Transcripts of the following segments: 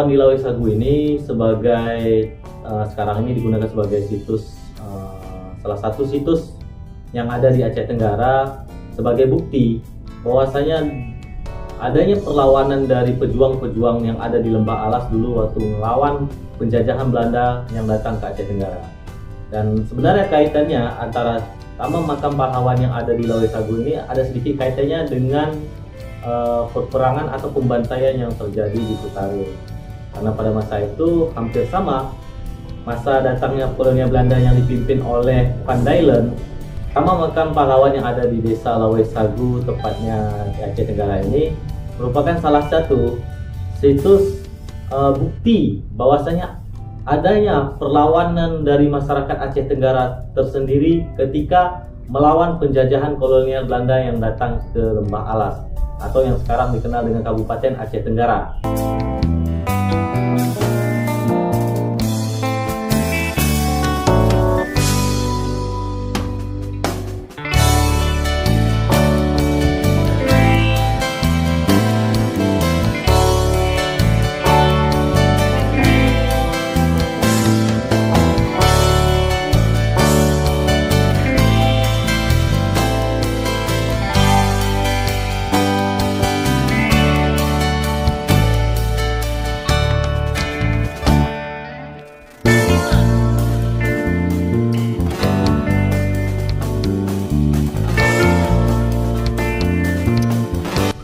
Pahlawan di Lawai Sagu ini sekarang ini digunakan sebagai salah satu situs yang ada di Aceh Tenggara sebagai bukti bahwasanya adanya perlawanan dari pejuang-pejuang yang ada di Lembah Alas dulu waktu melawan penjajahan Belanda yang datang ke Aceh Tenggara. Dan sebenarnya kaitannya antara makam pahlawan yang ada di Lawai Sagu ini ada sedikit kaitannya dengan peperangan atau pembantaian yang terjadi di Kutare. Karena pada masa itu hampir sama masa datangnya kolonial Belanda yang dipimpin oleh Van Dailen. Makam pahlawan yang ada di desa Lawai Sagu, tepatnya di Aceh Tenggara ini, merupakan salah satu situs bukti bahwasanya adanya perlawanan dari masyarakat Aceh Tenggara tersendiri ketika melawan penjajahan kolonial Belanda yang datang ke Lembah Alas atau yang sekarang dikenal dengan Kabupaten Aceh Tenggara.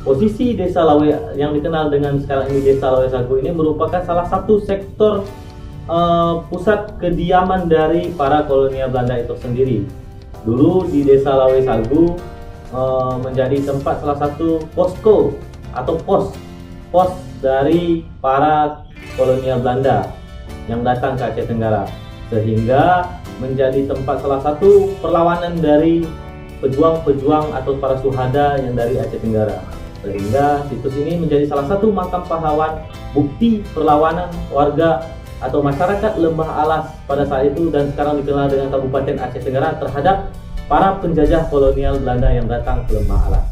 Posisi desa Lawai yang dikenal dengan sekarang ini desa Lawai Sagu ini merupakan salah satu sektor pusat kediaman dari para kolonial Belanda itu sendiri. Dulu di desa Lawai Sagu menjadi tempat salah satu posko atau pos dari para kolonial Belanda yang datang ke Aceh Tenggara, sehingga menjadi tempat salah satu perlawanan dari pejuang-pejuang atau para suhada yang dari Aceh Tenggara. Sehingga situs ini menjadi salah satu makam pahlawan, bukti perlawanan warga atau masyarakat Lembah Alas pada saat itu dan sekarang dikenal dengan Kabupaten Aceh Tenggara terhadap para penjajah kolonial Belanda yang datang ke Lembah Alas.